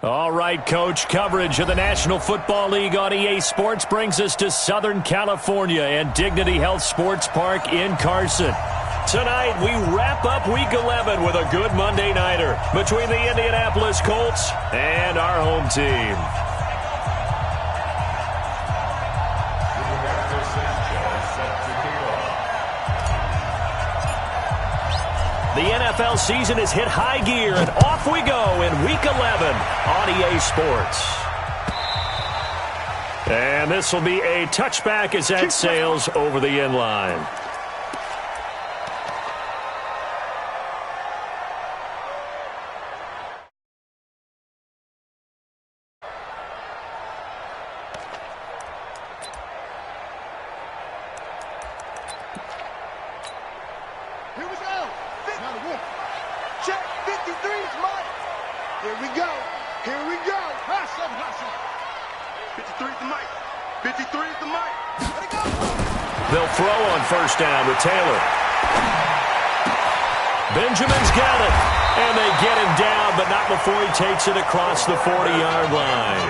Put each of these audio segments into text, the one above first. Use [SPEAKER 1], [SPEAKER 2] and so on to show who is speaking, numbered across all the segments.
[SPEAKER 1] All right, Coach, coverage of the National Football League on EA Sports brings us to Southern California and Dignity Health Sports Park in Carson. Tonight, we wrap up Week 11 with a good Monday nighter between the Indianapolis Colts and our home team. The NFL season has hit high gear, and off we go in Week 11 on EA Sports. And this will be a touchback as that sails over the end line. They'll throw on first down with Taylor. Benjamin's got it. And they get him down, but not before he takes it across the 40-yard line.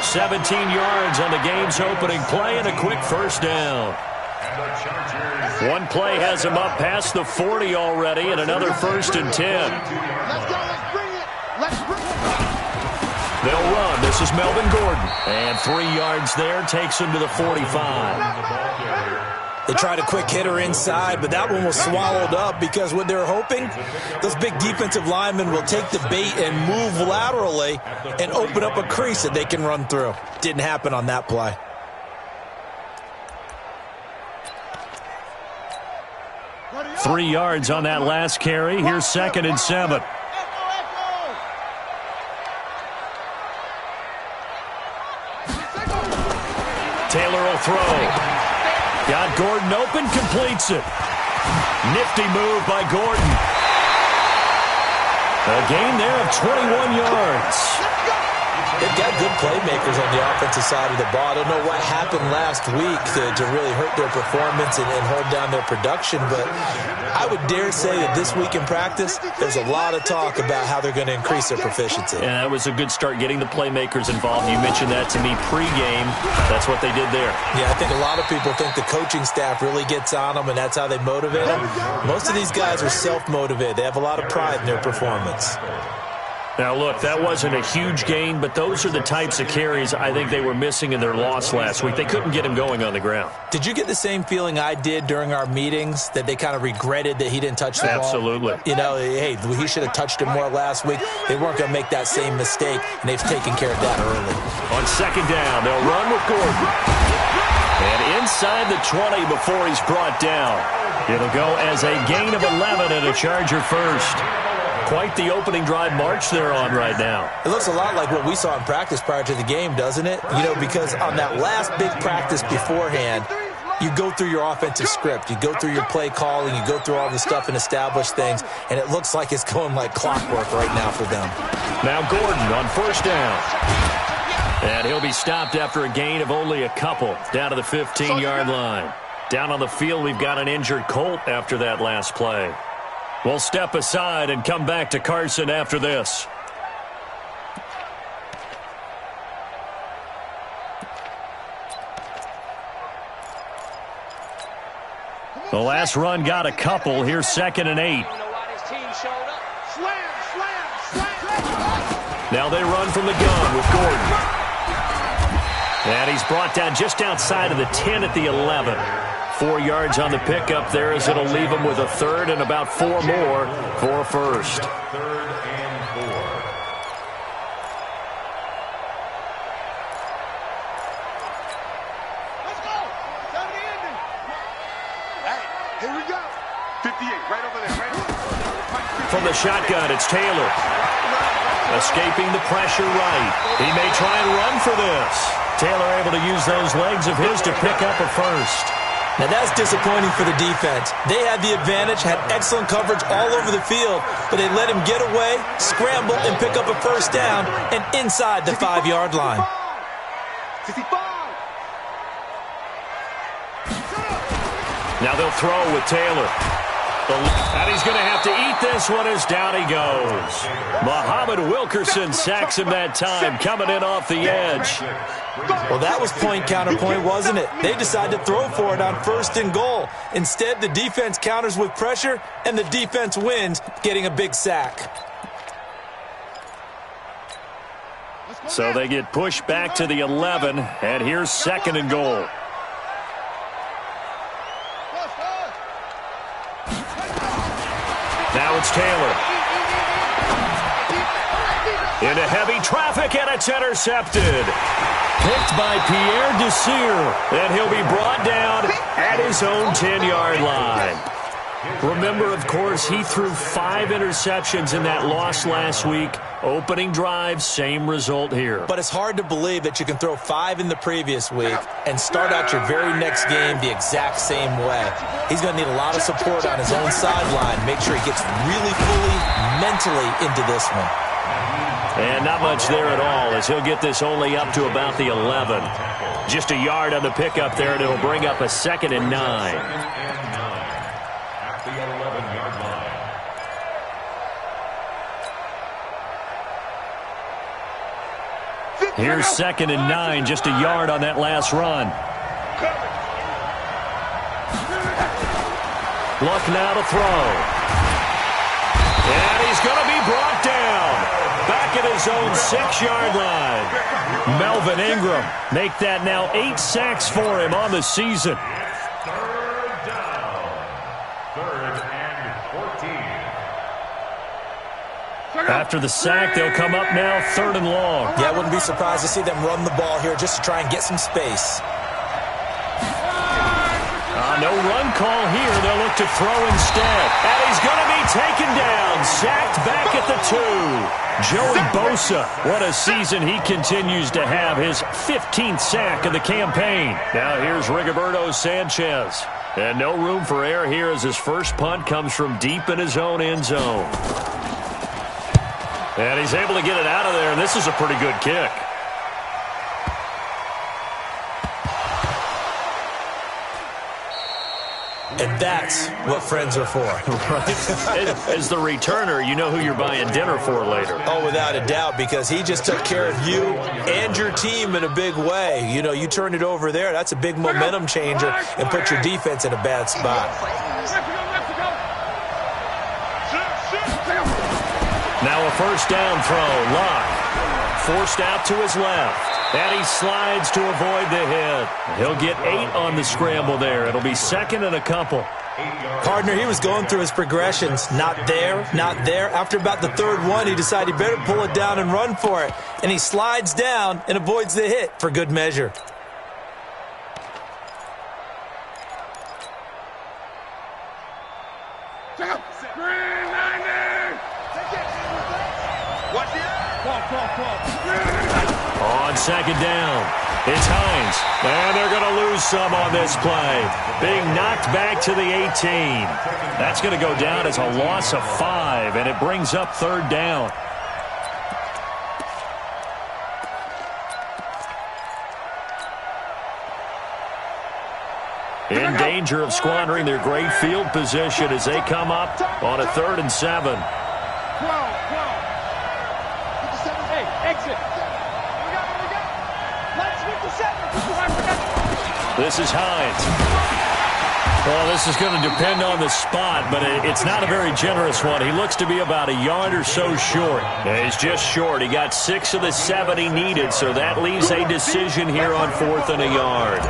[SPEAKER 1] 17 yards on the game's opening play and a quick first down. One play has him up past the 40 already and another 1st and 10. They'll run. This is Melvin Gordon. And 3 yards there takes him to the 45.
[SPEAKER 2] They tried a quick hitter inside, but that one was swallowed up because what they're hoping, those big defensive linemen will take the bait and move laterally and open up a crease that they can run through. Didn't happen on that play.
[SPEAKER 1] Three yards on that last carry. Here's 2nd and 7. Taylor will throw. Got Gordon open, completes it. Nifty move by Gordon. A gain there of 21 yards.
[SPEAKER 2] They've got good playmakers on the offensive side of the ball. I don't know what happened last week to really hurt their performance and hold down their production, but I would dare say that this week in practice, there's a lot of talk about how they're going to increase their proficiency.
[SPEAKER 1] Yeah, that was a good start getting the playmakers involved. You mentioned that to me pregame. That's what they did there.
[SPEAKER 2] Yeah, I think a lot of people think the coaching staff really gets on them, and that's how they motivate them. Most of these guys are self-motivated. They have a lot of pride in their performance.
[SPEAKER 1] Now, look, that wasn't a huge gain, but those are the types of carries I think they were missing in their loss last week. They couldn't get him going on the ground.
[SPEAKER 2] Did you get the same feeling I did during our meetings, that they kind of regretted that he didn't touch the ball?
[SPEAKER 1] Absolutely.
[SPEAKER 2] You know, hey, he should have touched it more last week. They weren't going to make that same mistake, and they've taken care of that early.
[SPEAKER 1] On 2nd down, they'll run with Gordon. And inside the 20 before he's brought down. It'll go as a gain of 11 and a Charger first. Quite the opening drive march they're on right now.
[SPEAKER 2] It looks a lot like what we saw in practice prior to the game, doesn't it? You know, because on that last big practice beforehand, you go through your offensive script. You go through your play calling. You go through all the stuff and establish things, and it looks like it's going like clockwork right now for them.
[SPEAKER 1] Now Gordon on first down. And he'll be stopped after a gain of only a couple down to the 15-yard line. Down on the field, we've got an injured Colt after that last play. We'll step aside and come back to Carson after this. The last run got a couple. Here's 2nd and 8. Now they run from the gun with Gordon. And he's brought down just outside of the 10 at the 11. 4 yards on the pickup there as it'll leave him with a 3rd and about 4 more for a first.
[SPEAKER 3] 3rd and 4.
[SPEAKER 4] Let's go. Time to end it. Hey, here we go. 58, right over there. Right over there.
[SPEAKER 1] From the shotgun, it's Taylor. Escaping the pressure right. He may try and run for this. Taylor able to use those legs of his to pick up a first.
[SPEAKER 2] Now, that's disappointing for the defense. They had the advantage, had excellent coverage all over the field, but they let him get away, scramble, and pick up a first down and inside the 5-yard line.
[SPEAKER 4] 65.
[SPEAKER 1] Now they'll throw with Taylor. And he's going to have to eat this one as down he goes. Muhammad Wilkerson sacks him that time, coming in off the edge.
[SPEAKER 2] Well, that was point counterpoint, wasn't it? They decided to throw for it on 1st and goal. Instead, the defense counters with pressure, and the defense wins, getting a big sack.
[SPEAKER 1] So they get pushed back to the 11, and here's 2nd and goal. Now it's Taylor. Into heavy traffic, and it's intercepted. Picked by Pierre Desir, and he'll be brought down at his own 10-yard line. Remember, of course, he threw 5 interceptions in that loss last week. Opening drive, same result here.
[SPEAKER 2] But it's hard to believe that you can throw 5 in the previous week and start out your very next game the exact same way. He's going to need a lot of support on his own sideline. Make sure he gets really fully mentally into this one.
[SPEAKER 1] And not much there at all, as he'll get this only up to about the 11. Just a yard on the pickup there, and it'll bring up a 2nd and 9. Here's 2nd and 9, just a yard on that last run. Luck now to throw. And he's going to be brought down. Back at his own 6-yard line. Melvin Ingram make that now 8 sacks for him on the season.
[SPEAKER 3] 3rd down. 3rd and 14.
[SPEAKER 1] After the sack, they'll come up now 3rd and long.
[SPEAKER 2] Yeah, I wouldn't be surprised to see them run the ball here just to try and get some space.
[SPEAKER 1] No run call here. They'll look to throw instead. And he's going to be taken down. Sacked back at the 2. Joey Bosa, what a season he continues to have. His 15th sack of the campaign. Now here's Rigoberto Sanchez. And no room for error here as his first punt comes from deep in his own end zone. And he's able to get it out of there, and this is a pretty good kick.
[SPEAKER 2] And that's what friends are for.
[SPEAKER 1] As the returner, you know who you're buying dinner for later.
[SPEAKER 2] Oh, without a doubt, because he just took care of you and your team in a big way. You know, you turned it over there. That's a big momentum changer and put your defense in a bad spot.
[SPEAKER 1] Now a 1st down throw. Lock forced out to his left. And he slides to avoid the hit. He'll get 8 on the scramble there. It'll be 2nd and a couple.
[SPEAKER 2] Partner, he was going through his progressions. Not there, not there. After about the 3rd one, he decided he better pull it down and run for it. And he slides down and avoids the hit for good measure.
[SPEAKER 1] On 2nd down, it's Hines. And they're going to lose some on this play. Being knocked back to the 18. That's going to go down as a loss of 5, and it brings up 3rd down. In danger of squandering their great field position as they come up on a 3rd and 7. This is Hines. Well, this is going to depend on the spot, but it's not a very generous one. He looks to be about a yard or so short. Yeah, he's just short. He got 6 of the 7 he needed, so that leaves a decision here on 4th and a yard.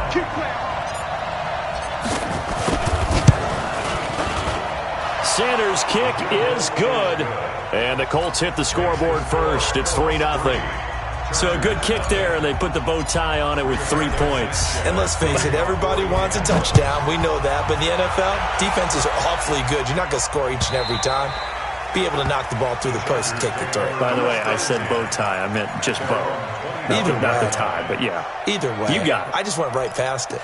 [SPEAKER 1] Sanders' kick is good. And the Colts hit the scoreboard first. It's 3-0. So a good kick there, and they put the bow tie on it with 3 points.
[SPEAKER 2] And let's face it, everybody wants a touchdown. We know that. But in the NFL, defenses are awfully good. You're not going to score each and every time. Be able to knock the ball through the post and take the throw.
[SPEAKER 1] By the way, I said bow tie. I meant just bow. Not the tie, but yeah.
[SPEAKER 2] Either way.
[SPEAKER 1] You got it.
[SPEAKER 2] I just went right past it.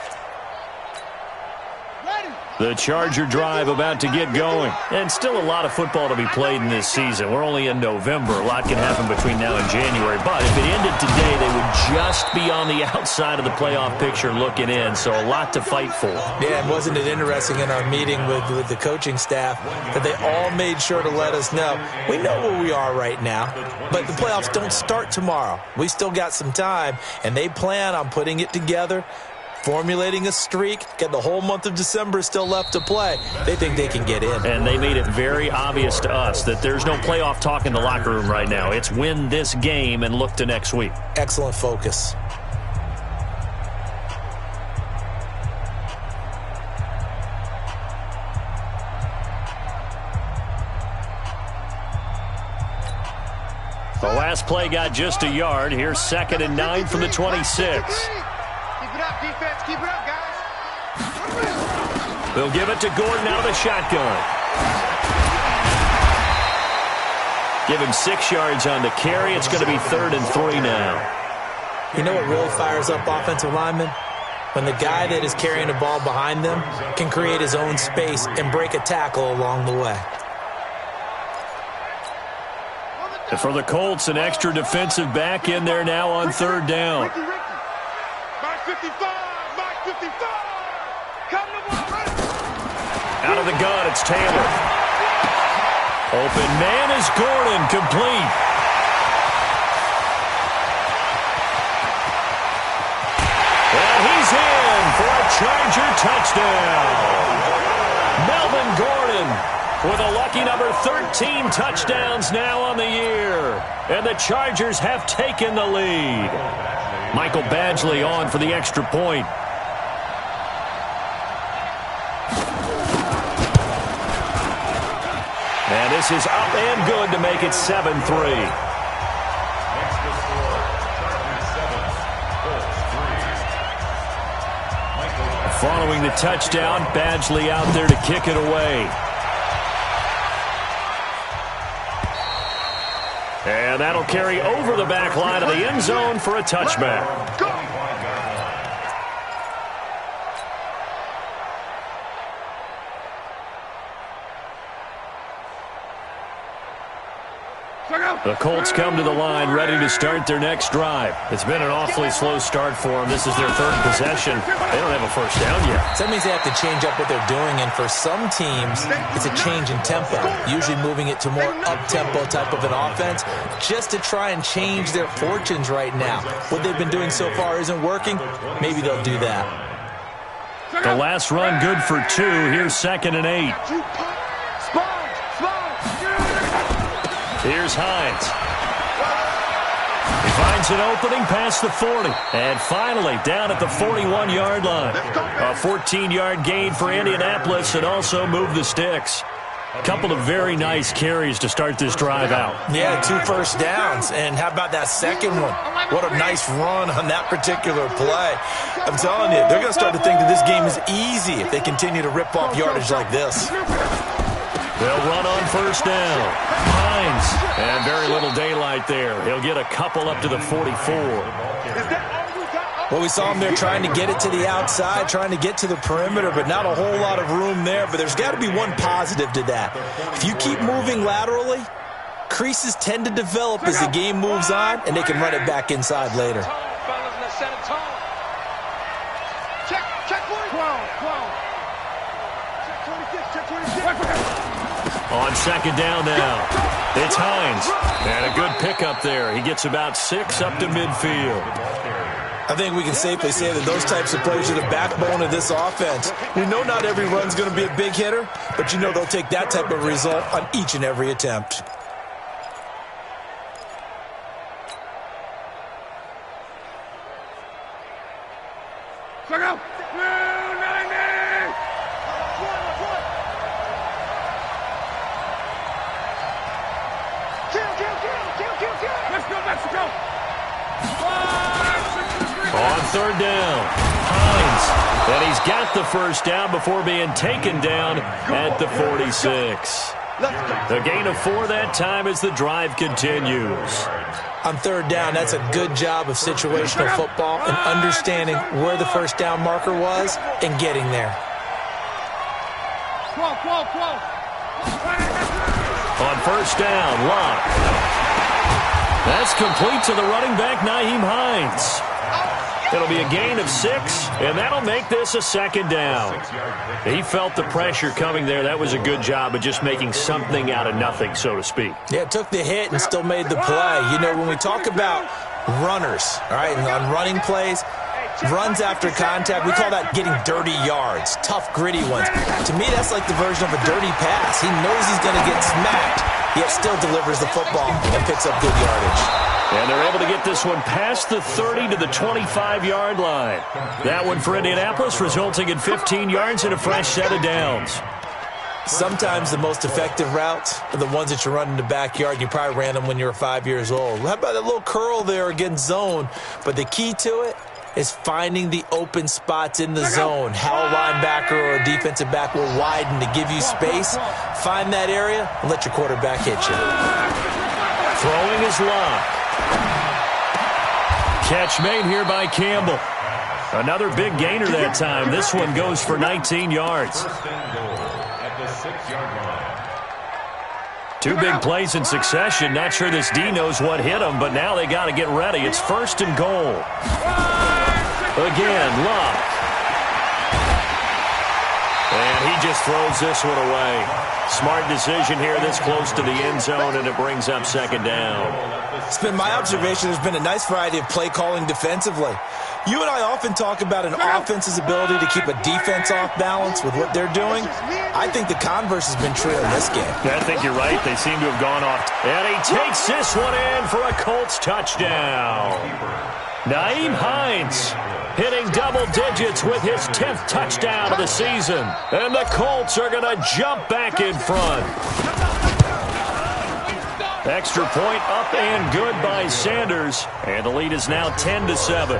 [SPEAKER 1] The Charger drive about to get going. And still a lot of football to be played in this season. We're only in November. A lot can happen between now and January. But if it ended today, they would just be on the outside of the playoff picture looking in. So a lot to fight for.
[SPEAKER 2] Yeah, and wasn't it interesting in our meeting with the coaching staff that they all made sure to let us know, we know where we are right now, but the playoffs don't start tomorrow. We still got some time, and they plan on putting it together, formulating a streak, get the whole month of December still left to play. They think they can get in.
[SPEAKER 1] And they made it very obvious to us that there's no playoff talk in the locker room right now. It's win this game and look to next week.
[SPEAKER 2] Excellent focus.
[SPEAKER 1] The last play got just a yard. Here's 2nd and 9 from the 26.
[SPEAKER 4] Keep it up, defense. Keep it up, guys.
[SPEAKER 1] They'll give it to Gordon out of the shotgun. Give him 6 yards on the carry. It's going to be 3rd and 3 now.
[SPEAKER 2] You know what really fires up offensive linemen? When the guy that is carrying the ball behind them can create his own space and break a tackle along the way.
[SPEAKER 1] And for the Colts, an extra defensive back in there now on 3rd down.
[SPEAKER 4] Ricky. Mark 55. Mark 55. Come to ball.
[SPEAKER 1] Out of the gun, it's Taylor. Open man is Gordon, complete. And he's in for a Charger touchdown. Melvin Gordon with a lucky number 13 touchdowns now on the year. And the Chargers have taken the lead. Michael Badgley on for the extra point. And this is up and good to make it 7-3. Following the touchdown, Badgley out there to kick it away. And that'll carry over the back line of the end zone for a touchback. The Colts come to the line ready to start their next drive. It's been an awfully slow start for them. This is their 3rd possession. They don't have a first down yet.
[SPEAKER 2] So that means they have to change up what they're doing, and for some teams, it's a change in tempo, usually moving it to more up-tempo type of an offense just to try and change their fortunes right now. What they've been doing so far isn't working. Maybe they'll do that.
[SPEAKER 1] The last run good for 2. Here's 2nd and 8. Here's Hines. He finds an opening past the 40. And finally down at the 41-yard line. A 14-yard gain for Indianapolis and also move the sticks. A couple of very nice carries to start this drive out.
[SPEAKER 2] Yeah, 2 first downs. And how about that second one? What a nice run on that particular play. I'm telling you, they're going to start to think that this game is easy if they continue to rip off yardage like this.
[SPEAKER 1] They'll run on first down. Hines. And very little daylight there. He'll get a couple up to the 44.
[SPEAKER 2] Well, we saw him there trying to get it to the outside, trying to get to the perimeter, but not a whole lot of room there. But there's got to be one positive to that. If you keep moving laterally, creases tend to develop as the game moves on, and they can run it back inside later.
[SPEAKER 1] On 2nd down now, it's Hines. And a good pickup there. He gets about 6 up to midfield.
[SPEAKER 2] I think we can safely say that those types of plays are the backbone of this offense. We know not every run's going to be a big hitter, but you know they'll take that type of result on each and every attempt.
[SPEAKER 1] On 3rd down, Hines. And he's got the first down before being taken down at the 46. The gain of 4 that time as the drive continues.
[SPEAKER 2] On 3rd down, that's a good job of situational football and understanding where the first down marker was and getting there.
[SPEAKER 1] On first down, Locke. That's complete to the running back, Nyheim Hines. It'll be a gain of 6, and that'll make this a second down. He felt the pressure coming there. That was a good job of just making something out of nothing, so to speak.
[SPEAKER 2] Yeah, took the hit and still made the play. You know, when we talk about runners, all right, and on running plays, runs after contact, we call that getting dirty yards, tough, gritty ones. To me, that's like the version of a dirty pass. He knows he's going to get smacked, yet still delivers the football and picks up good yardage.
[SPEAKER 1] And they're able to get this one past the 30 to the 25-yard line. That one for Indianapolis, resulting in 15 yards and a fresh set of downs.
[SPEAKER 2] Sometimes the most effective routes are the ones that you run in the backyard. You probably ran them when you were 5 years old. How about that little curl there against zone? But the key to it is finding the open spots in the zone. How a linebacker or a defensive back will widen to give you space. Find that area and let your quarterback hit you.
[SPEAKER 1] Throwing is Locke. Catch made here by Campbell. Another big gainer that time. This one goes for 19 yards. Two big plays in succession. Not sure this D knows what hit him, but now they got to get ready. It's first and goal. Again, Locke. And he just throws this one away. Smart decision here this close to the end zone, and it brings up second down.
[SPEAKER 2] It's been my observation there's been a nice variety of play calling defensively. You and I often talk about an offense's ability to keep a defense off balance with what they're doing. I think the converse has been true in this game.
[SPEAKER 1] I think you're right. They seem to have gone off. And he takes this one in for a Colts touchdown. Nyheim Hines hitting double digits with his 10th touchdown of the season. And the Colts are going to jump back in front. Extra point up and good by Sanders. And the lead is now 10-7.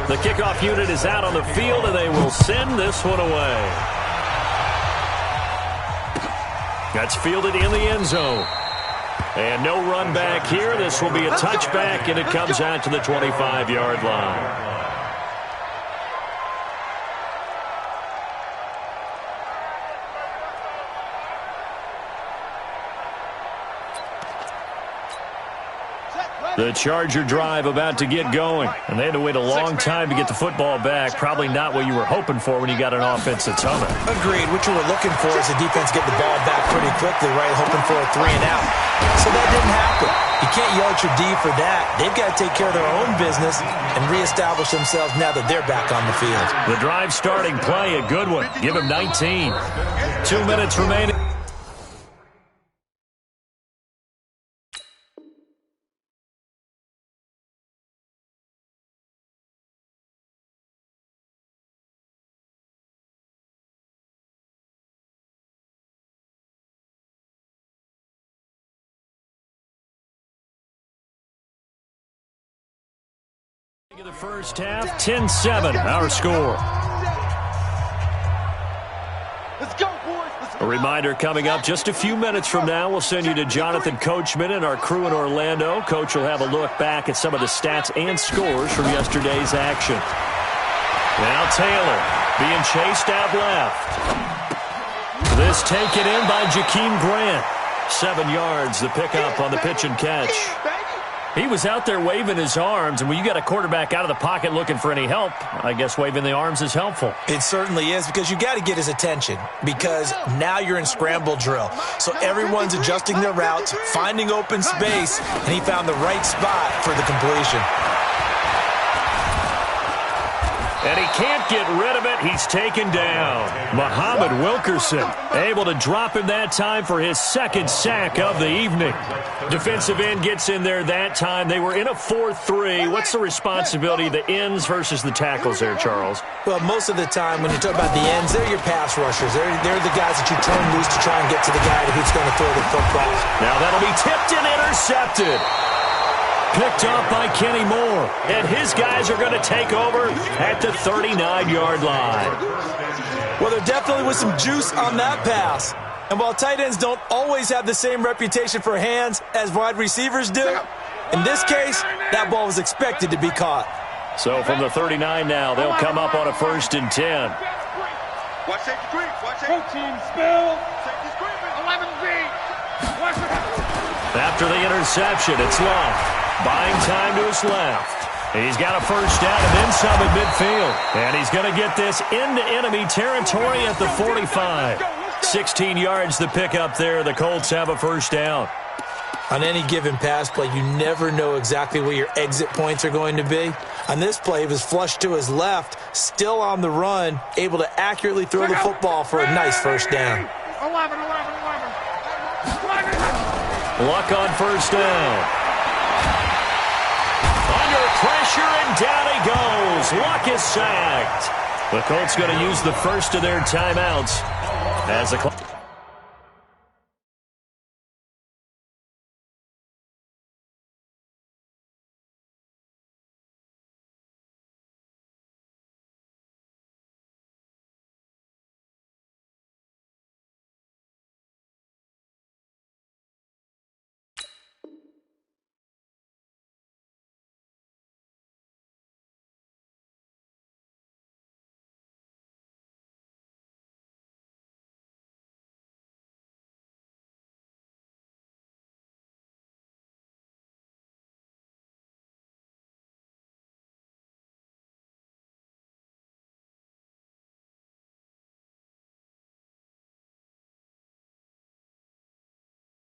[SPEAKER 1] The kickoff unit is out on the field, and they will send this one away. That's fielded in the end zone. And no run back here. This will be a touchback, and it comes out to the 25-yard line. The Charger drive about to get going. And they had to wait a long time to get the football back. Probably not what you were hoping for when you got an offense that's humming.
[SPEAKER 2] Agreed. What you were looking for is the defense get the ball back pretty quickly, right? Hoping for a 3 and out. So that didn't happen. You can't yell at your D for that. They've got to take care of their own business and reestablish themselves now that they're back on the field.
[SPEAKER 1] The drive starting play, a good one. Give him 19. 2 minutes remaining. The first half, 10-7, our score.
[SPEAKER 4] Let's go, boys.
[SPEAKER 1] A reminder coming up just a few minutes from now, we'll send you to Jonathan Coachman and our crew in Orlando. Coach will have a look back at some of the stats and scores from yesterday's action. Now Taylor being chased out left. This taken in by Jakeem Grant. 7 yards, the pickup on the pitch and catch. He was out there waving his arms, and when you got a quarterback out of the pocket looking for any help, I guess waving the arms is helpful.
[SPEAKER 2] It certainly is, because you got to get his attention, because now you're in scramble drill. So everyone's adjusting their routes, finding open space, and he found the right spot for the completion.
[SPEAKER 1] And he can't get rid of it. He's taken down. Muhammad Wilkerson able to drop him that time for his second sack of the evening. Defensive end gets in there that time. They were in a 4-3. What's the responsibility of the ends versus the tackles there, Charles?
[SPEAKER 2] Well, most of the time when you talk about the ends, they're your pass rushers. They're the guys that you turn loose to try and get to the guy who's going to throw the football.
[SPEAKER 1] Now that'll be tipped and intercepted. Picked off by Kenny Moore. And his guys are going to take over at the 39-yard line.
[SPEAKER 2] Well, there definitely was some juice on that pass. And while tight ends don't always have the same reputation for hands as wide receivers do, in this case, that ball was expected to be caught.
[SPEAKER 1] So from the 39 now, they'll come up on a 1st and 10.
[SPEAKER 4] Watch safety screen. Watch safety.
[SPEAKER 3] Team spill.
[SPEAKER 4] Safety screen.
[SPEAKER 3] 11B.
[SPEAKER 1] After the interception, it's Love. Buying time to his left. He's got a 1st down and then some at midfield. And he's going to get this into enemy territory at the 45. 16 yards to pick up there. The Colts have a 1st down.
[SPEAKER 2] On any given pass play, you never know exactly where your exit points are going to be. On this play, he was flushed to his left, still on the run, able to accurately throw the football for a nice 1st down.
[SPEAKER 3] 11.
[SPEAKER 1] Luck on 1st down. Under pressure, and down he goes. Luck is sacked. The Colts going to use the first of their timeouts as the clock.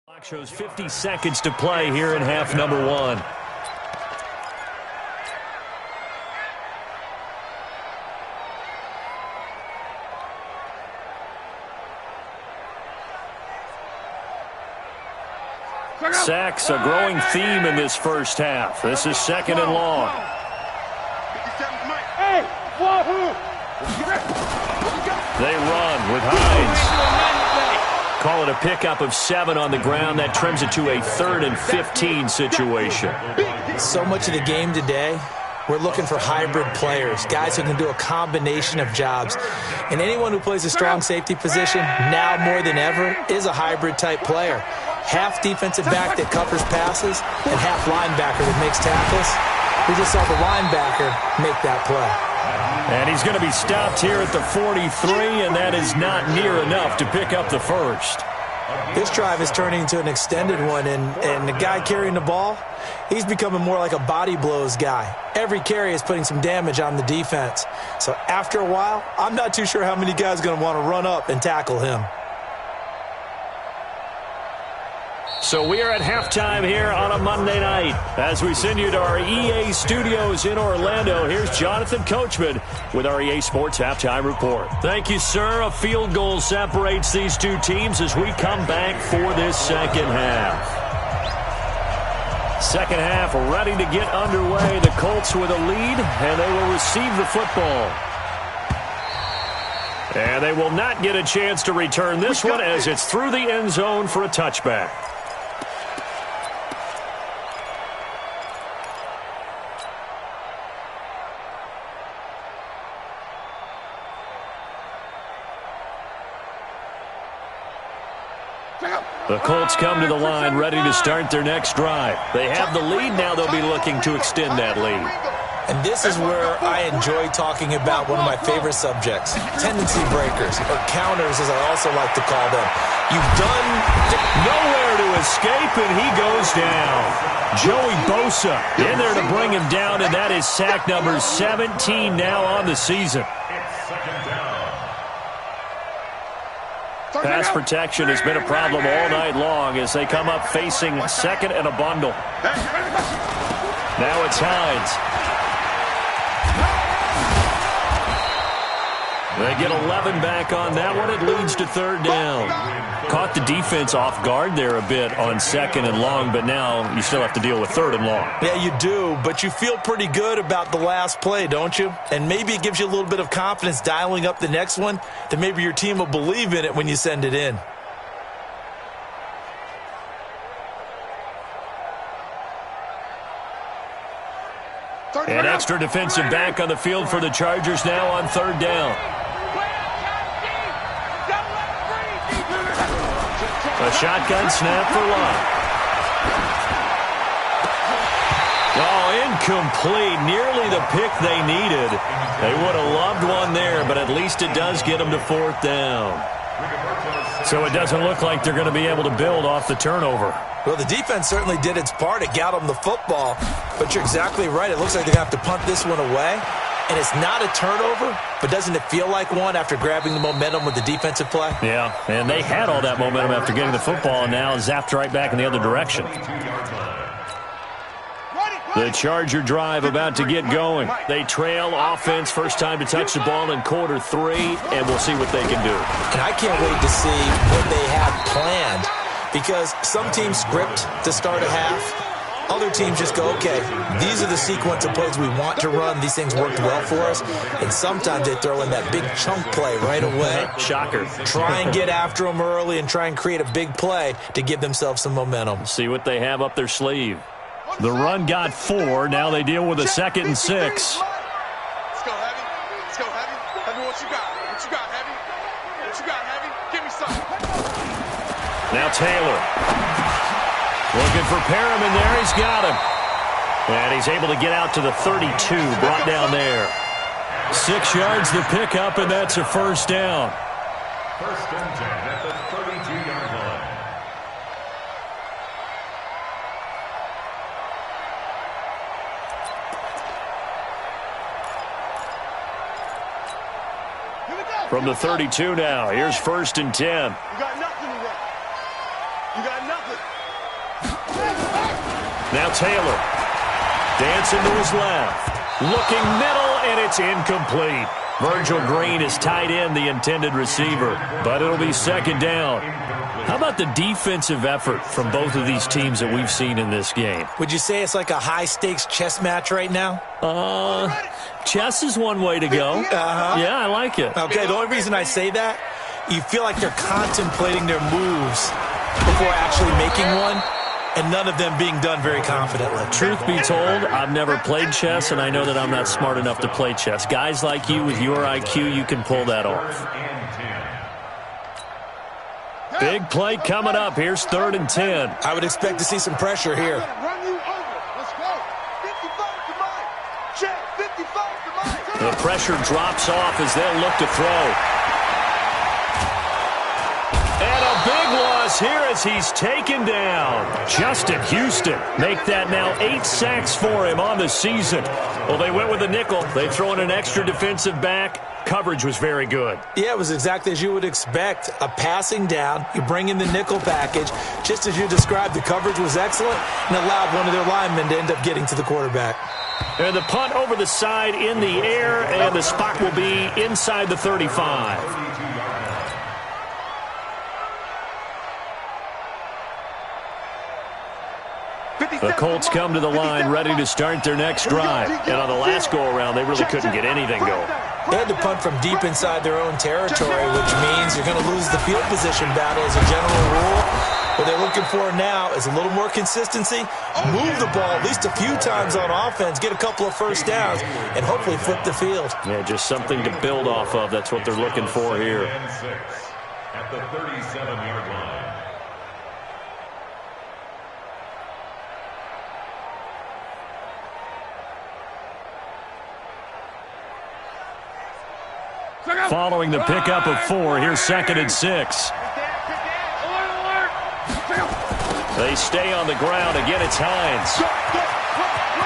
[SPEAKER 1] Clock shows 50 seconds to play here in half number 1. Sacks, a growing theme in this 1st half. This is 2nd and long.
[SPEAKER 3] Hey, wahoo!
[SPEAKER 1] They run with Hines. Call it a pickup of 7 on the ground. That trims it to a 3rd and 15 situation.
[SPEAKER 2] So much of the game today, we're looking for hybrid players, guys who can do a combination of jobs. And anyone who plays a strong safety position, now more than ever, is a hybrid-type player. Half defensive back that covers passes and half linebacker that makes tackles. We just saw the linebacker make that play.
[SPEAKER 1] And he's going to be stopped here at the 43, and that is not near enough to pick up the 1st.
[SPEAKER 2] This drive is turning into an extended one, and the guy carrying the ball, he's becoming more like a body blows guy. Every carry is putting some damage on the defense. So after a while, I'm not too sure how many guys are going to want to run up and tackle him.
[SPEAKER 1] So we are at halftime here on a Monday night. As we send you to our EA studios in Orlando, here's Jonathan Coachman with our EA Sports Halftime Report. Thank you, sir. A field goal separates these two teams as we come back for this 2nd half. 2nd half ready to get underway. The Colts with a lead, and they will receive the football. And they will not get a chance to return this one as it's through the end zone for a touchback. The Colts come to the line ready to start their next drive. They have the lead. Now they'll be looking to extend that lead.
[SPEAKER 2] And this is where I enjoy talking about one of my favorite subjects, tendency breakers, or counters as I also like to call them. You've done
[SPEAKER 1] nowhere to escape, and he goes down. Joey Bosa in there to bring him down, and that is sack number 17 now on the season. Pass protection has been a problem all night long as they come up facing 2nd and a bundle. Now it's Hines. They get 11 back on that one. It leads to 3rd down. Caught the defense off guard there a bit on 2nd and long, but now you still have to deal with 3rd and long.
[SPEAKER 2] Yeah, you do, but you feel pretty good about the last play, don't you? And maybe it gives you a little bit of confidence dialing up the next one that maybe your team will believe in it when you send it in.
[SPEAKER 1] An extra defensive back on the field for the Chargers now on 3rd down. A shotgun snap for Love. Oh, incomplete. Nearly the pick they needed. They would have loved one there, but at least it does get them to 4th down. So it doesn't look like they're going to be able to build off the turnover.
[SPEAKER 2] Well, the defense certainly did its part. It got them the football. But you're exactly right. It looks like they're going to have to punt this one away. And it's not a turnover, but doesn't it feel like one after grabbing the momentum with the defensive play?
[SPEAKER 1] Yeah, and they had all that momentum after getting the football and now zapped right back in the other direction. The Charger drive about to get going. They trail offense, first time to touch the ball in quarter 3, and we'll see what they can do.
[SPEAKER 2] And I can't wait to see what they have planned, because some teams script to start a half. Other teams just go, okay, these are the sequence of plays we want to run. These things worked well for us. And sometimes they throw in that big chunk play right away.
[SPEAKER 1] Shocker.
[SPEAKER 2] Try and get after them early and try and create a big play to give themselves some momentum.
[SPEAKER 1] See what they have up their sleeve. The run got 4. Now they deal with a 2nd and 6.
[SPEAKER 4] Let's go, Heavy. Let's go, Heavy. Heavy, what you got? What you got, Heavy? What you got, Heavy? Give me something.
[SPEAKER 1] Now Taylor. Looking for Perriman there. He's got him. And he's able to get out to the 32. Brought down there. 6 yards the pickup, and that's a 1st down.
[SPEAKER 5] 1st and 10 at the 32-yard line.
[SPEAKER 1] From the 32 now, here's 1st and 10.
[SPEAKER 3] You got nothing to run. You got nothing.
[SPEAKER 1] Now Taylor. Dancing to his left. Looking middle, and it's incomplete. Virgil Green is tight end, the intended receiver. But it'll be 2nd down. How about the defensive effort from both of these teams that we've seen in this game?
[SPEAKER 2] Would you say it's like a high-stakes chess match right now?
[SPEAKER 1] Chess is one way to go. Yeah, I like it.
[SPEAKER 2] Okay, the only reason I say that, you feel like they're contemplating their moves before actually making one, and none of them being done very confidently.
[SPEAKER 1] Truth be told, I've never played chess, and I know that I'm not smart enough to play chess. Guys like you with your IQ, you can pull that off. Big play coming up. Here's 3rd and 10.
[SPEAKER 2] I would expect to see some pressure here.
[SPEAKER 3] Run you over. Let's go. 55 to mine. Check. 55 to mine.
[SPEAKER 1] The pressure drops off as they'll look to throw. And a big loss here as he's taken down. Justin Houston make that now 8 sacks for him on the season. Well, they went with a nickel. They throw in an extra defensive back. Coverage was very good.
[SPEAKER 2] Yeah, it was exactly as you would expect. A passing down, you bring in the nickel package. Just as you described, the coverage was excellent and allowed one of their linemen to end up getting to the quarterback.
[SPEAKER 1] And the punt over the side in the air, and the spot will be inside the 35. The Colts come to the line ready to start their next drive. And on the last go-around, they really couldn't get anything going.
[SPEAKER 2] They had to punt from deep inside their own territory, which means you're going to lose the field position battle as a general rule. What they're looking for now is a little more consistency, move the ball at least a few times on offense, get a couple of 1st downs, and hopefully flip the field.
[SPEAKER 1] Yeah, just something to build off of. That's what they're looking for here.
[SPEAKER 5] At the 37-yard line.
[SPEAKER 1] Following the pickup of 4, here's 2nd and 6. They stay on the ground. Again, it's Hines.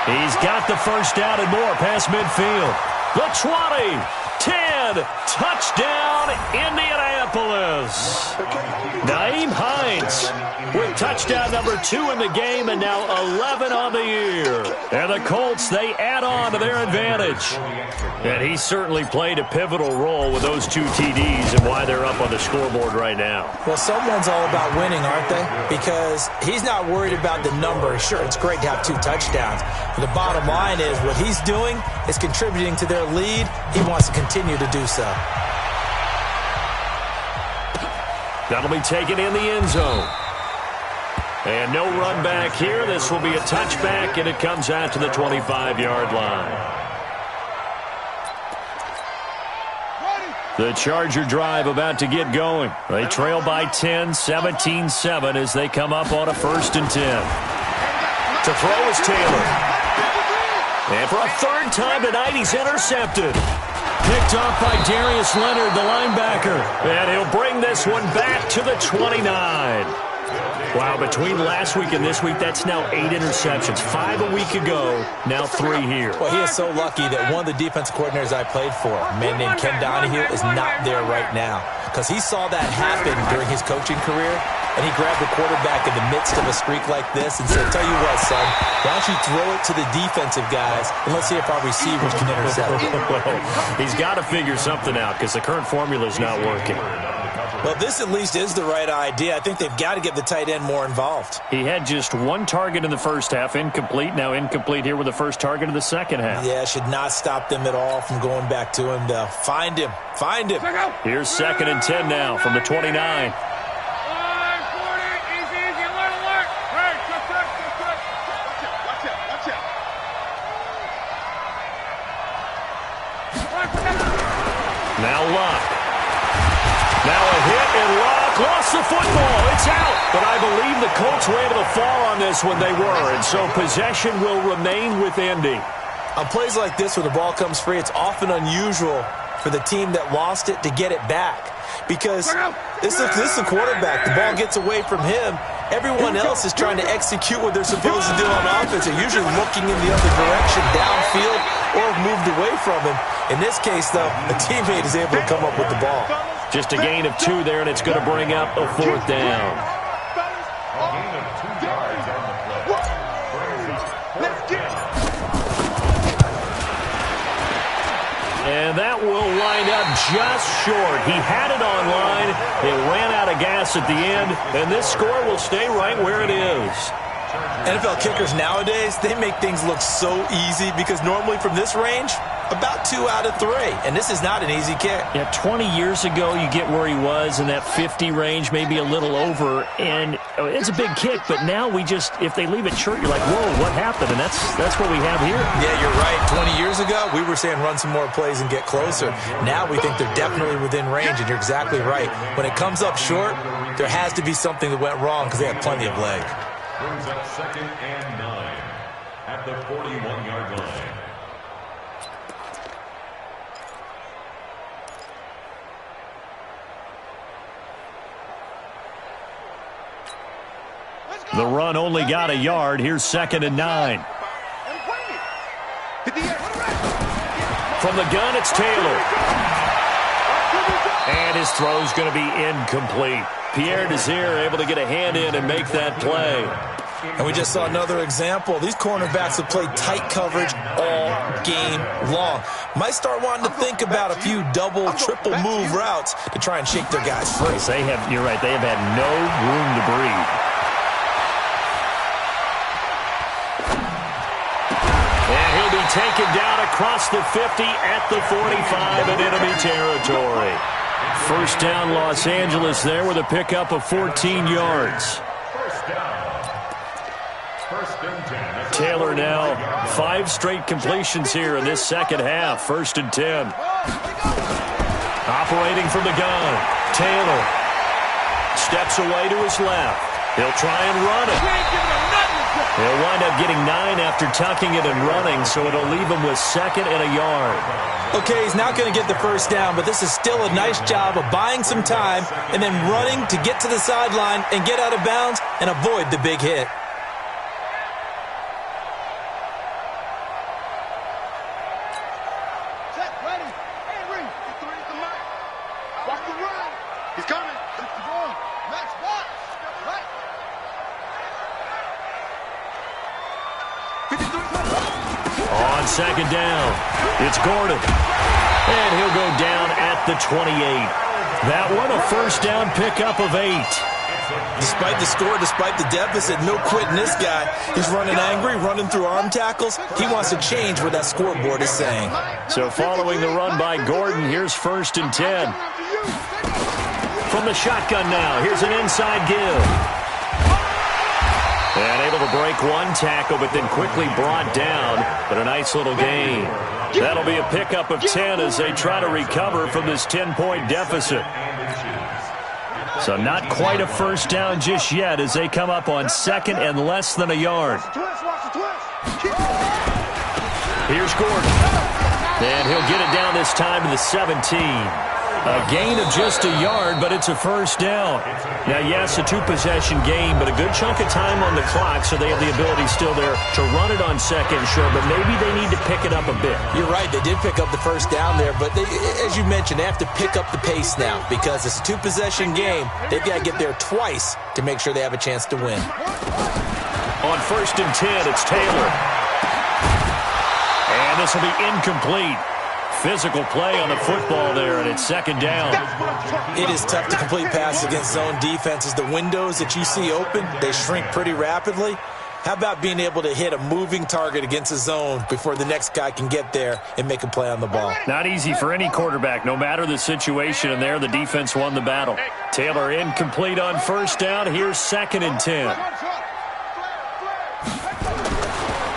[SPEAKER 1] He's got the 1st down and more past midfield. The 20, 10, touchdown, Indianapolis. Nyheim Hines with touchdown number 2 in the game and now 11 on the year. And the Colts, they add on to their advantage. And he certainly played a pivotal role with those 2 TDs and why they're up on the scoreboard right now.
[SPEAKER 2] Well, someone's all about winning, aren't they? Because he's not worried about the number. Sure, it's great to have 2 touchdowns. But the bottom line is what he's doing is contributing to their lead. He wants to continue to do so.
[SPEAKER 1] That'll be taken in the end zone. And no run back here. This will be a touchback, and it comes out to the 25-yard line. The Charger drive about to get going. They trail by 10, 17-7 as they come up on a 1st and 10. To throw is Taylor. And for a third time tonight, he's intercepted. Picked off by Darius Leonard, the linebacker. And he'll bring this one back to the 29. Wow, between last week and this week, that's now 8 interceptions. 5 a week ago, now 3 here.
[SPEAKER 2] Well, he is so lucky that one of the defensive coordinators I played for, a man named Ken Donahue, is not there right now. Because he saw that happen during his coaching career, and he grabbed the quarterback in the midst of a streak like this and said, tell you what, son, why don't you throw it to the defensive guys, and let's see if our receivers can intercept it.
[SPEAKER 1] Well, he's got to figure something out because the current formula is not working.
[SPEAKER 2] Well, this at least is the right idea. I think they've got to get the tight end more involved.
[SPEAKER 1] He had just 1 target in the first half, incomplete. Now incomplete here with the first target of the second half.
[SPEAKER 2] Yeah, should not stop them at all from going back to him, though. Find him. Find him.
[SPEAKER 1] Here's 2nd and 10 now from the 29. Now Luck. Now a hit, and Luck lost the football. It's out. But I believe the Colts were able to fall on this when they were, and so possession will remain with Indy.
[SPEAKER 2] On plays like this where the ball comes free, it's often unusual for the team that lost it to get it back. Because this is the quarterback. The ball gets away from him. Everyone else is trying to execute what they're supposed to do on offense. They're usually looking in the other direction, downfield, or moved away from him. In this case, though, a teammate is able to come up with the ball.
[SPEAKER 1] Just a gain of 2 there, and it's going to bring up a 4th down.
[SPEAKER 5] A gain of 2 yards on the play.
[SPEAKER 3] Let's get it.
[SPEAKER 1] And that will wind up just short. He had it on line. It ran out of gas at the end, and this score will stay right where it is.
[SPEAKER 2] NFL kickers nowadays, they make things look so easy because normally from this range, about 2 out of 3. And this is not an easy kick.
[SPEAKER 1] Yeah, 20 years ago, you get where he was in that 50 range, maybe a little over, and it's a big kick. But now if they leave it short, you're like, whoa, what happened? And that's what we have here.
[SPEAKER 2] Yeah, you're right. 20 years ago, we were saying run some more plays and get closer. Now we think they're definitely within range, and you're exactly right. When it comes up short, there has to be something that went wrong because they had plenty of leg.
[SPEAKER 5] Brings up 2nd and 9 at the 41-yard line.
[SPEAKER 1] The run only got a yard. Here's 2nd and 9. From the gun, it's Taylor. And his throw's going to be incomplete. Pierre Desir able to get a hand in and make that play.
[SPEAKER 2] And we just saw another example. These cornerbacks have played tight coverage all game long. Might start wanting to think about a few double, triple move routes to try and shake their guys free.
[SPEAKER 1] You're right, they have had no room to breathe. And he'll be taken down across the 50 at the 45 in enemy territory. First down, Los Angeles there with a pickup of 14 yards.
[SPEAKER 5] First and 10.
[SPEAKER 1] Taylor now 5 straight completions here in this second half. 1st and 10. Operating from the gun. Taylor steps away to his left. He'll try and run it. He'll wind up getting 9 after tucking it and running, so it'll leave him with 2nd and a yard.
[SPEAKER 2] Okay, he's not going to get the first down, but this is still a nice job of buying some time and then running to get to the sideline and get out of bounds and avoid the big hit.
[SPEAKER 3] Set, ready. Hey, Reed. Get the read to Mike. Watch the run. He's coming. Keep the ball. Max box. Right. 53.
[SPEAKER 1] On 2nd down, it's Gordon. And he'll go down at the 28. That one, a first down pickup of 8.
[SPEAKER 2] Despite the score, despite the deficit, no quitting this guy. He's running angry, running through arm tackles. He wants to change what that scoreboard is saying.
[SPEAKER 1] So following the run by Gordon, here's 1st and 10. From the shotgun now, here's an inside give. And able to break one tackle, but then quickly brought down. But a nice little gain. That'll be a pickup of 10 as they try to recover from this 10-point deficit. So not quite a first down just yet as they come up on 2nd and less than a yard. Here's Gordon. And he'll get it down this time to the 17. A gain of just a yard, but it's a first down. Now, yes, a two-possession game, but a good chunk of time on the clock, so they have the ability still there to run it on second, sure, but maybe they need to pick it up a bit.
[SPEAKER 2] You're right. They did pick up the first down there, but as you mentioned, they have to pick up the pace now because it's a two-possession game. They've got to get there twice to make sure they have a chance to win.
[SPEAKER 1] On 1st and 10, it's Taylor. And this will be incomplete. Physical play on the football there, and it's second down.
[SPEAKER 2] It is tough to complete passes against zone defenses. The windows that you see open, they shrink pretty rapidly. How about being able to hit a moving target against a zone before the next guy can get there and make a play on the ball?
[SPEAKER 1] Not easy for any quarterback, no matter the situation, and there the defense won the battle. Taylor incomplete on first down. Here's 2nd and 10.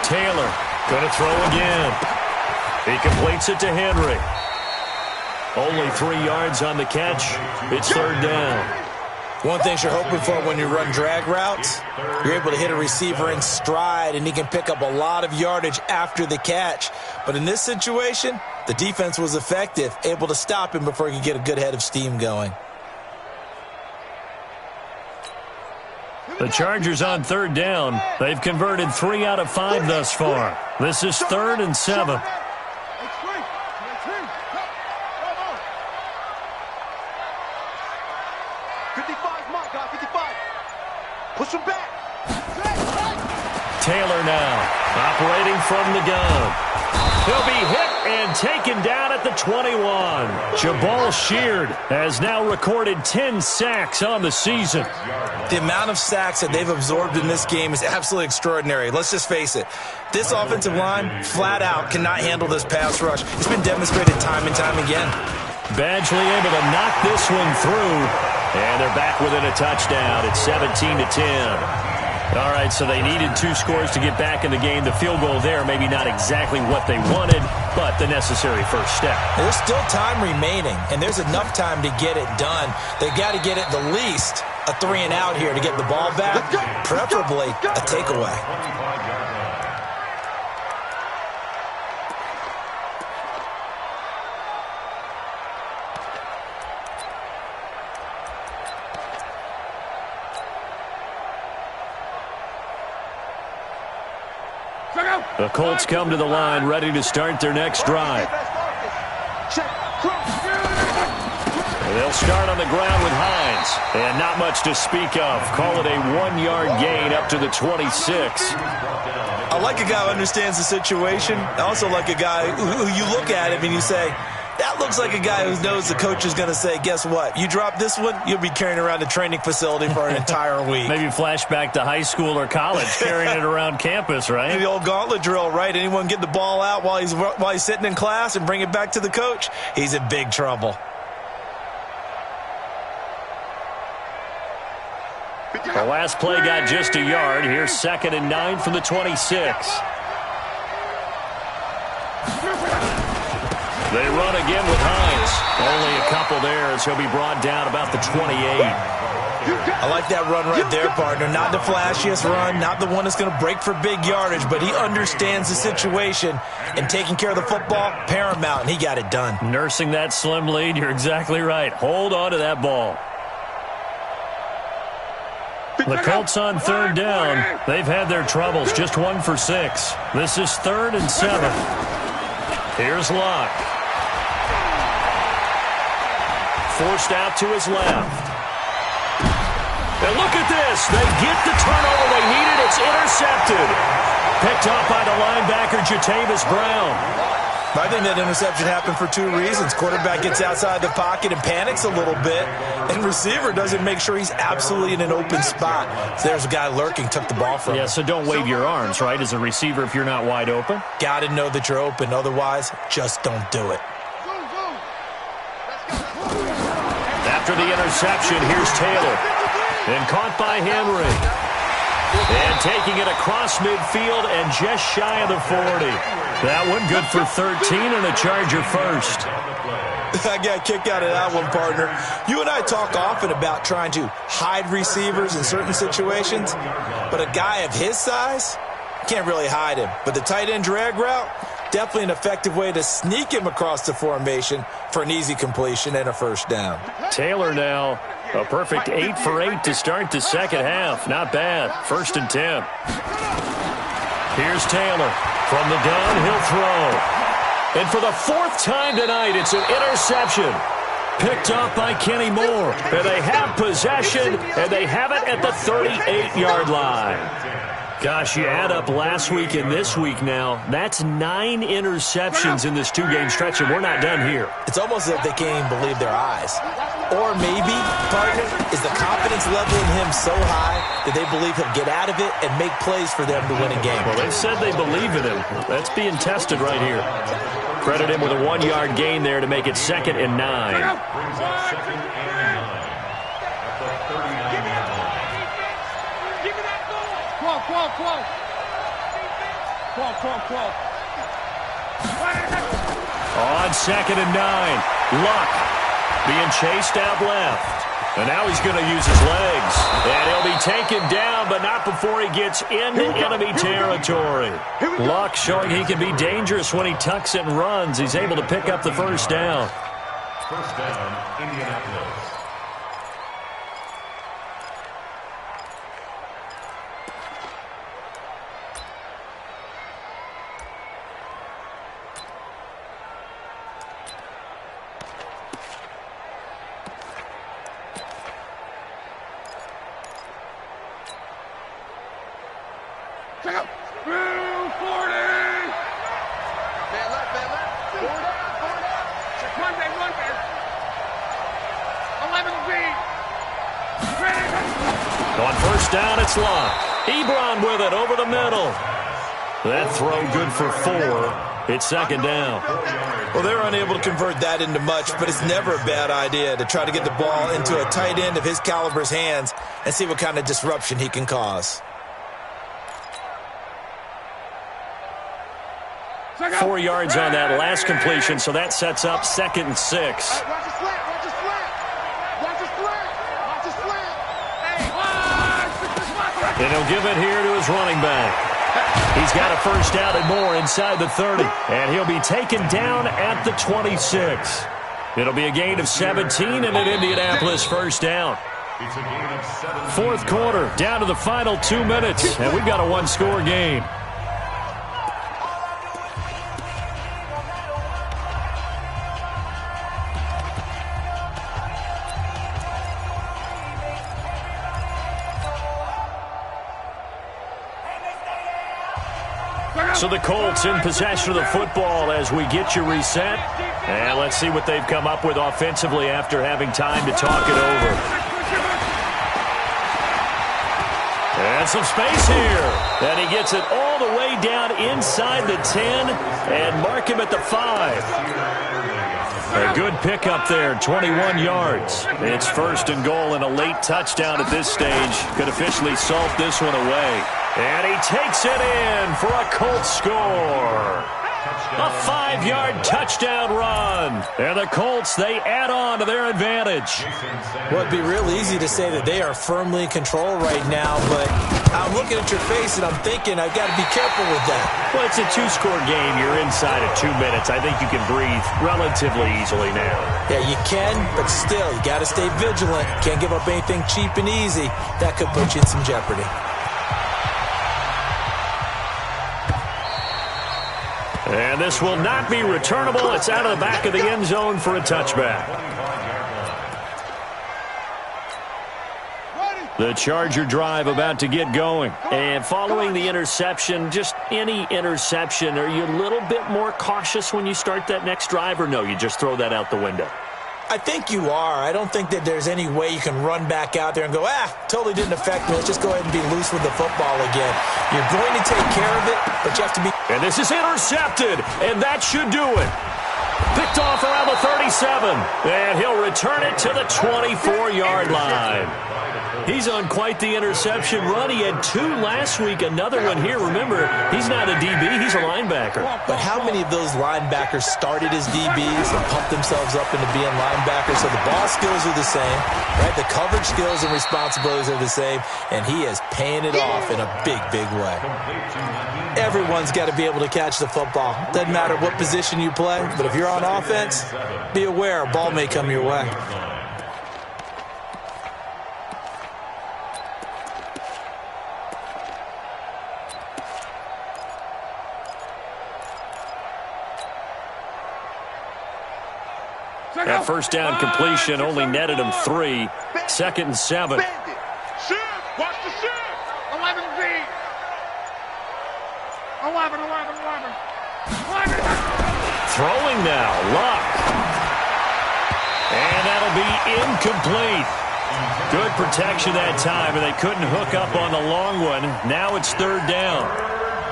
[SPEAKER 1] Taylor going to throw again. He completes it to Henry. Only 3 yards on the catch. It's 3rd down.
[SPEAKER 2] One thing you're hoping for when you run drag routes, you're able to hit a receiver in stride, and he can pick up a lot of yardage after the catch. But in this situation, the defense was effective, able to stop him before he could get a good head of steam going.
[SPEAKER 1] The Chargers on 3rd down. They've converted 3 out of 5 thus far. This is 3rd and 7.
[SPEAKER 3] 55, mark, guy, 55. Push him back.
[SPEAKER 1] Taylor now, operating from the gun. He'll be hit and taken down at the 21. Jabal Sheard has now recorded 10 sacks on the season.
[SPEAKER 2] The amount of sacks that they've absorbed in this game is absolutely extraordinary. Let's just face it. This offensive line, flat out, cannot handle this pass rush. It's been demonstrated time and time again.
[SPEAKER 1] Badgley able to knock this one through. And they're back within a touchdown. It's 17-10. All right, so they needed 2 scores to get back in the game. The field goal there, maybe not exactly what they wanted, but the necessary first step.
[SPEAKER 2] There's still time remaining, and there's enough time to get it done. They've got to get at the least a 3-and-out here to get the ball back, preferably a takeaway.
[SPEAKER 1] The Colts come to the line, ready to start their next drive. They'll start on the ground with Hines. And not much to speak of. Call it a 1-yard gain up to the 26.
[SPEAKER 2] I like a guy who understands the situation. I also like a guy who you look at him and you say, that looks like a guy who knows the coach is going to say, guess what? You drop this one, you'll be carrying around a training facility for an entire week.
[SPEAKER 1] Maybe flashback to high school or college, carrying it around campus, right?
[SPEAKER 2] The old gauntlet drill, right? Anyone get the ball out while he's sitting in class and bring it back to the coach, he's in big trouble.
[SPEAKER 1] The last play got just a yard. Here's 2nd and 9 from the 26. They run again with Hines. Only a couple there as he'll be brought down about the 28.
[SPEAKER 2] I like that run right there, partner. Not the flashiest run, not the one that's going to break for big yardage, but he understands the situation, and taking care of the football, paramount, and he got it done.
[SPEAKER 1] Nursing that slim lead, you're exactly right. Hold on to that ball. The Colts on 3rd down. They've had their troubles, just 1 for 6. This is 3rd and 7. Here's Locke. Forced out to his left. And look at this. They get the turnover they needed. It's intercepted. Picked up by the linebacker, Jatavis Brown.
[SPEAKER 2] I think that interception happened for 2 reasons. Quarterback gets outside the pocket and panics a little bit, and receiver doesn't make sure he's absolutely in an open spot. So there's a guy lurking, took the ball from him.
[SPEAKER 1] Yeah, so don't wave your arms, right, as a receiver if you're not wide open?
[SPEAKER 2] Got to know that you're open. Otherwise, just don't do it.
[SPEAKER 1] After the interception, here's Taylor. And caught by Henry. And taking it across midfield and just shy of the 40. That one good for 13 and a Charger first.
[SPEAKER 2] I got a kick out of that one, partner. You and I talk often about trying to hide receivers in certain situations, but a guy of his size can't really hide him. But the tight end drag route, Definitely an effective way to sneak him across the formation for an easy completion and a first down.
[SPEAKER 1] Taylor now, a perfect 8 for 8 to start the second half. Not bad. 1st and 10. Here's Taylor. From the gun, he'll throw. And for the 4th time tonight, it's an interception. Picked up by Kenny Moore. And they have possession, and they have it at the 38-yard line. Gosh, you add up last week and this week now, that's 9 interceptions in this 2-game stretch, and we're not done here.
[SPEAKER 2] It's almost as if they can't even believe their eyes. Or maybe, partner, is the confidence level in him so high that they believe he'll get out of it and make plays for them to win a game.
[SPEAKER 1] Well, they said they believe in him. That's being tested right here. Credit him with a 1-yard gain there to make it 2nd and 9.
[SPEAKER 5] Brings up 2nd and 9 at the 39-yard line.
[SPEAKER 1] On 2nd and 9, Luck being chased out left. And now he's going to use his legs. And he'll be taken down, but not before he gets into enemy territory. Luck showing he can be dangerous when he tucks it and runs. He's able to pick up the first down.
[SPEAKER 5] First down, Indianapolis.
[SPEAKER 4] Check out. 40. Man left. 4 down. Check one man. 11 feet.
[SPEAKER 1] On first down, it's Luck. Ebron with it over the middle. That throw good for 4. It's 2nd down.
[SPEAKER 2] Well, they're unable to convert that into much, but it's never a bad idea to try to get the ball into a tight end of his caliber's hands and see what kind of disruption he can cause.
[SPEAKER 1] 4 yards on that last completion, so that sets up 2nd and 6.
[SPEAKER 4] Watch the slant.
[SPEAKER 1] And he'll give it here to his running back. He's got a first down and more inside the 30. And he'll be taken down at the 26. It'll be a gain of 17 and an Indianapolis first down.
[SPEAKER 5] It's a gain of 7.
[SPEAKER 1] 4th quarter, down to the final 2 minutes. And we've got a 1-score game. So the Colts in possession of the football as we get you reset. And let's see what they've come up with offensively after having time to talk it over. And some space here. And he gets it all the way down inside the 10 and mark him at the 5. A good pickup there, 21 yards. It's 1st and goal and a late touchdown at this stage. Could officially salt this one away. And he takes it in for a Colts score. A 5-yard touchdown run. And the Colts, they add on to their advantage.
[SPEAKER 2] Well, it'd be real easy to say that they are firmly in control right now, but I'm looking at your face and I'm thinking I've got to be careful with that.
[SPEAKER 1] Well, it's a 2-score game. You're inside of 2 minutes. I think you can breathe relatively easily now.
[SPEAKER 2] Yeah, you can, but still, you got to stay vigilant. Can't give up anything cheap and easy. That could put you in some jeopardy.
[SPEAKER 1] And this will not be returnable. It's out of the back of the end zone for a touchback. The Charger drive about to get going. And following the interception, just any interception, are you a little bit more cautious when you start that next drive, or no, you just throw that out the window?
[SPEAKER 2] I think you are. I don't think that there's any way you can run back out there and go, totally didn't affect me. Let's just go ahead and be loose with the football again. You're going to take care of it, but you have to be...
[SPEAKER 1] And this is intercepted, and that should do it. Picked off around the 37, and he'll return it to the 24-yard line. He's on quite the interception run. He had 2 last week, another one here. Remember, he's not a DB, he's a linebacker.
[SPEAKER 2] But how many of those linebackers started as DBs and pumped themselves up into being linebackers? So the ball skills are the same, right? The coverage skills and responsibilities are the same, and he is paying it off in a big, big way. Everyone's got to be able to catch the football. Doesn't matter what position you play, but if you're on offense, be aware a ball may come your way.
[SPEAKER 1] That first down completion only netted him 3. 2nd and 7.
[SPEAKER 3] Shift! Watch the shift! 11 feet! 11.
[SPEAKER 1] Throwing now, Luck. And that'll be incomplete. Good protection that time, and they couldn't hook up on the long one. Now it's 3rd down.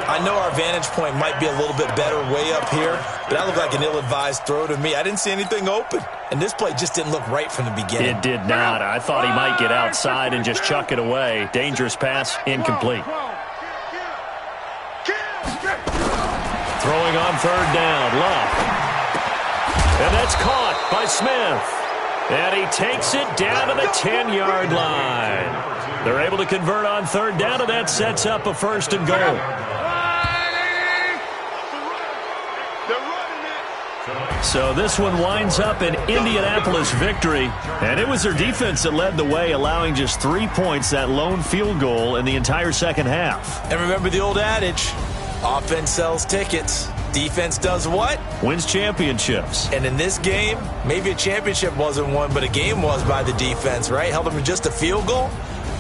[SPEAKER 2] I know our vantage point might be a little bit better way up here, but that looked like an ill-advised throw to me. I didn't see anything open, and this play just didn't look right from the beginning.
[SPEAKER 1] It did not. I thought he might get outside and just chuck it away. Dangerous pass, incomplete. Throwing on 3rd down, Luck. And that's caught by Smith. And he takes it down to the 10-yard line. They're able to convert on 3rd down, and that sets up a 1st and goal. So this one winds up an Indianapolis victory, and it was their defense that led the way, allowing just 3 points, that lone field goal in the entire second half.
[SPEAKER 2] And remember the old adage, offense sells tickets. Defense does what?
[SPEAKER 1] Wins championships.
[SPEAKER 2] And in this game, maybe a championship wasn't won, but a game was by the defense, right? Held them to just a field goal.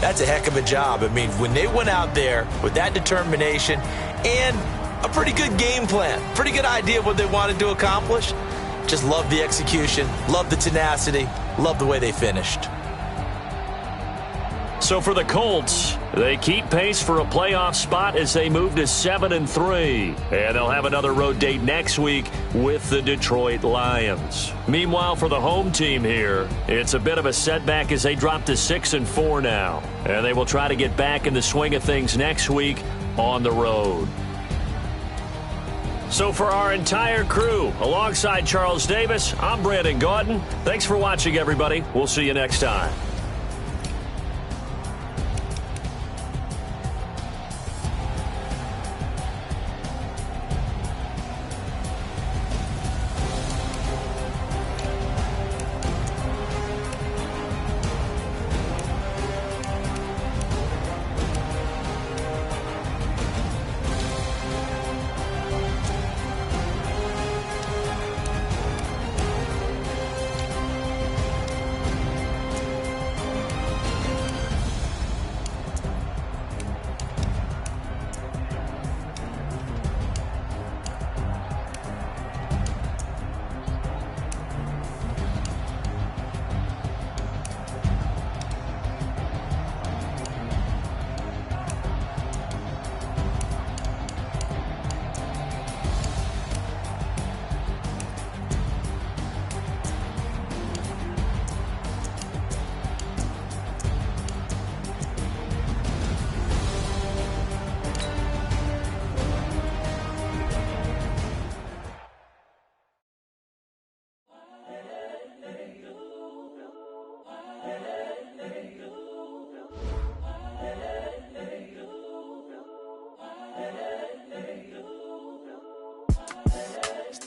[SPEAKER 2] That's a heck of a job. I mean, when they went out there with that determination and a pretty good game plan, pretty good idea of what they wanted to accomplish, just love the execution, love the tenacity, love the way they finished.
[SPEAKER 1] So for the Colts, they keep pace for a playoff spot as they move to 7-3. And they'll have another road date next week with the Detroit Lions. Meanwhile, for the home team here, it's a bit of a setback as they drop to 6-4 now. And they will try to get back in the swing of things next week on the road. So for our entire crew, alongside Charles Davis, I'm Brandon Gaudin. Thanks for watching, everybody. We'll see you next time.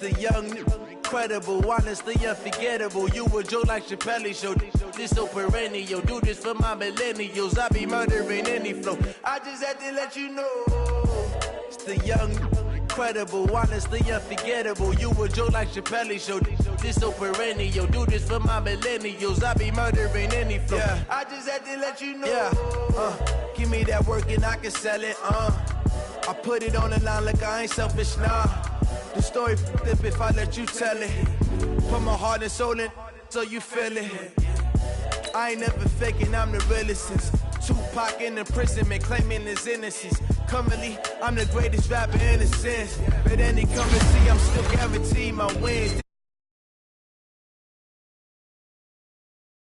[SPEAKER 6] The young, incredible, honestly unforgettable. You a joke like Chappelle Show. This so perennial. Do this for my millennials. I be murdering any flow. I just had to let you know. It's the young, incredible, honestly unforgettable. You a joke like Chappelle Show. This so perennial. Do this for my millennials. I be murdering any flow. Yeah. I just had to let you know. Yeah. Give me that work and I can sell it. I put it on the line like I ain't selfish, nah. The story flip if I let you tell it. Put my heart and soul in so you feel it. I ain't never faking, I'm the realest since Tupac in imprisonment, claiming his innocence. Currently, I'm the greatest rapper in a sense. But any come and see, I'm still guaranteed my wins.